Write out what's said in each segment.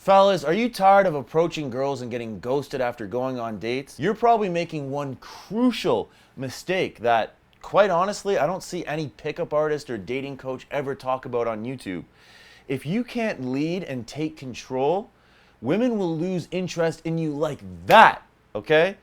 Fellas, are you tired of approaching girls and getting ghosted after going on dates? You're probably making one crucial mistake that, quite honestly, I don't see any pickup artist or dating coach ever talk about on YouTube. If you can't lead and take control, women will lose interest in you like that, okay?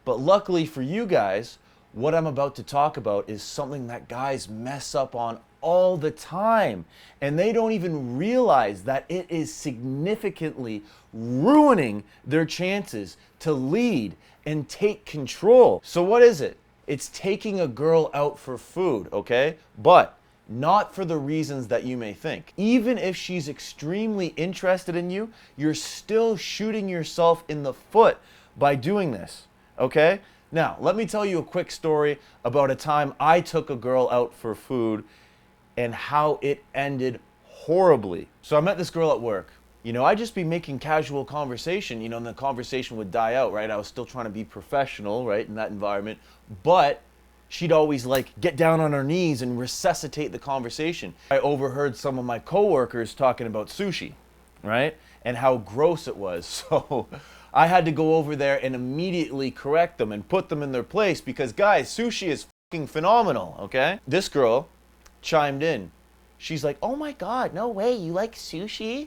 But luckily for you guys, what I'm about to talk about is something that guys mess up on all the time, and they don't even realize that it is significantly ruining their chances to lead and take control. So what is it? It's taking a girl out for food, okay? But not for the reasons that you may think. Even if she's extremely interested in you, you're still shooting yourself in the foot by doing this, okay? Now, let me tell you a quick story about a time I took a girl out for food and how it ended horribly. So I met this girl at work. You know, I'd just be making casual conversation, you know, and the conversation would die out, right? I was still trying to be professional, right, in that environment. But she'd always like get down on her knees and resuscitate the conversation. I overheard some of my coworkers talking about sushi, right? And how gross it was. So I had to go over there and immediately correct them and put them in their place because, guys, sushi is fucking phenomenal, okay? This girl chimed in. She's like, "Oh my God, no way, you like sushi?"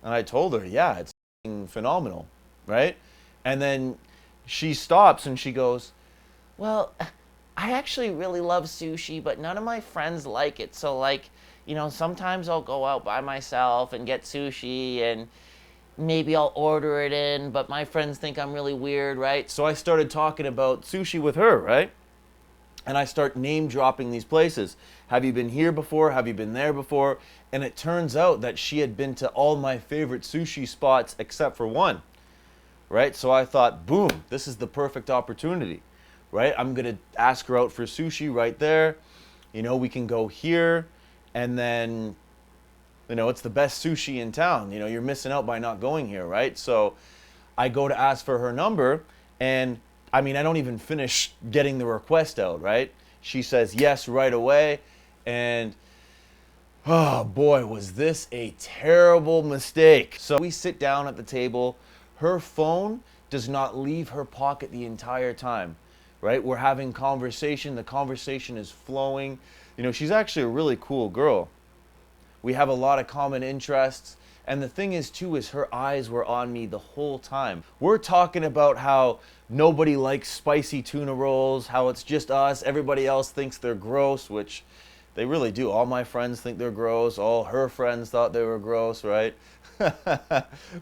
And I told her, yeah, it's fucking phenomenal, right? And then she stops and she goes, "Well, I actually really love sushi, but none of my friends like it. So like, you know, sometimes I'll go out by myself and get sushi and maybe I'll order it in, but my friends think I'm really weird, right?" So I started talking about sushi with her, right? And I start name dropping these places. Have you been here before? Have you been there before? And it turns out that she had been to all my favorite sushi spots except for one, right? So I thought, boom, this is the perfect opportunity, right? I'm gonna ask her out for sushi right there. You know, we can go here, and then, you know, it's the best sushi in town. You know, you're missing out by not going here, right? So I go to ask for her number, and I mean, I don't even finish getting the request out, right? She says yes right away, and oh boy, was this a terrible mistake. So we sit down at the table. Her phone does not leave her pocket the entire time, right? We're having conversation. The conversation is flowing. You know, she's actually a really cool girl. We have a lot of common interests. And the thing is, too, is her eyes were on me the whole time. We're talking about how nobody likes spicy tuna rolls, how it's just us. Everybody else thinks they're gross, which they really do. All my friends think they're gross. All her friends thought they were gross, right?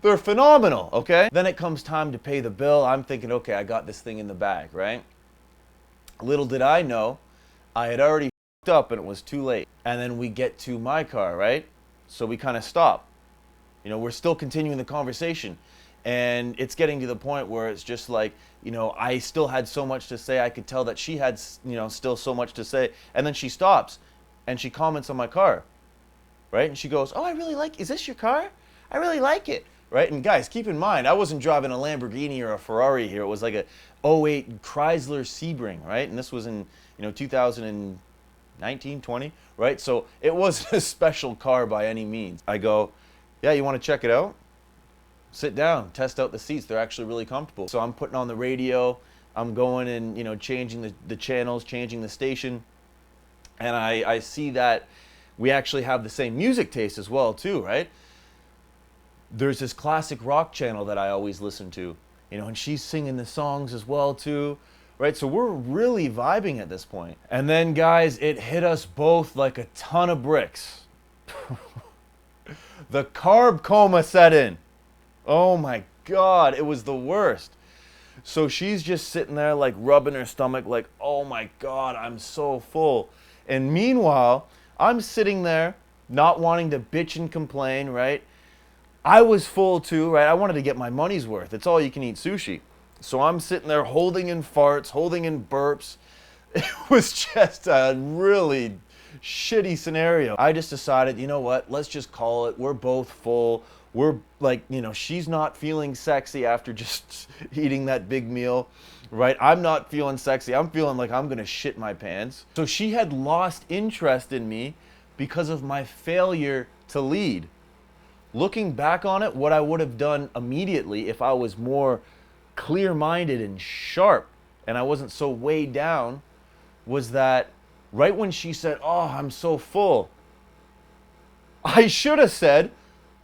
They're phenomenal, okay? Then it comes time to pay the bill. I'm thinking, okay, I got this thing in the bag, right? Little did I know, I had already f***ed up and it was too late. And then we get to my car, right? So we kind of stop. You know, we're still continuing the conversation, and it's getting to the point where it's just like, you know, I still had so much to say. I could tell that she had, you know, still so much to say. And then she stops and she comments on my car, right? And she goes, "Oh, I really like, is this your car? I really like it," right? And guys, keep in mind, I wasn't driving a Lamborghini or a Ferrari here. It was like a '08 Chrysler Sebring, right? And this was in, you know, 2019, 20, right? So it wasn't a special car by any means. I go, "Yeah, you want to check it out? Sit down, test out the seats. They're actually really comfortable." So I'm putting on the radio. I'm going and, you know, changing the channels, changing the station. And I see that we actually have the same music taste as well, too, right? There's this classic rock channel that I always listen to, you know, and she's singing the songs as well, too, right? So we're really vibing at this point. And then, guys, it hit us both like a ton of bricks. The carb coma set in. Oh my God, it was the worst. So she's just sitting there like rubbing her stomach like, oh my God, I'm so full. And meanwhile, I'm sitting there not wanting to bitch and complain, right? I was full too, right? I wanted to get my money's worth. It's all you can eat sushi. So I'm sitting there holding in farts, holding in burps. It was just a really shitty scenario. I just decided, you know what, let's just call it. We're both full. We're like, you know, she's not feeling sexy after just eating that big meal, right? I'm not feeling sexy. I'm feeling like I'm gonna shit my pants. So she had lost interest in me because of my failure to lead. Looking back on it, what I would have done immediately if I was more clear-minded and sharp and I wasn't so weighed down was that right when she said, "Oh, I'm so full," I should have said,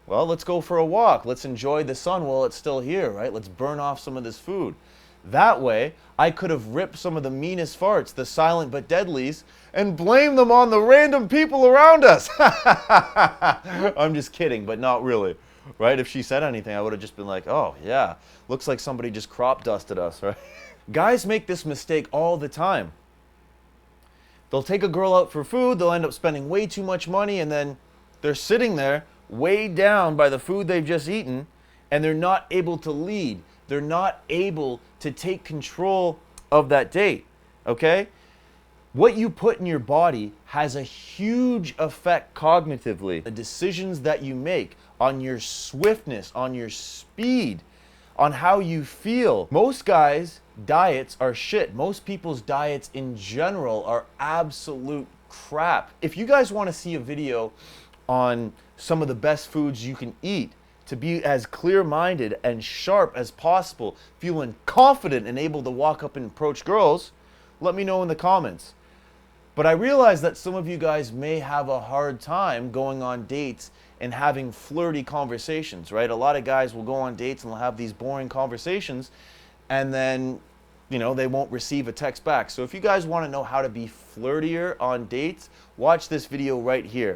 "Well, let's go for a walk. Let's enjoy the sun while it's still here, right? Let's burn off some of this food." That way, I could have ripped some of the meanest farts, the silent but deadlies, and blamed them on the random people around us. I'm just kidding, but not really, right? If she said anything, I would have just been like, "Oh, yeah, looks like somebody just crop dusted us," right? Guys make this mistake all the time. They'll take a girl out for food, they'll end up spending way too much money, and then they're sitting there weighed down by the food they've just eaten, and they're not able to lead. They're not able to take control of that date, okay? What you put in your body has a huge effect cognitively. The decisions that you make on your swiftness, on your speed, on how you feel. Most guys' diets are shit. Most people's diets in general are absolute crap. If you guys want to see a video on some of the best foods you can eat to be as clear-minded and sharp as possible, feeling confident and able to walk up and approach girls, let me know in the comments. But I realize that some of you guys may have a hard time going on dates and having flirty conversations, right? A lot of guys will go on dates and they'll have these boring conversations, and then, you know, they won't receive a text back. So if you guys want to know how to be flirtier on dates, watch this video right here.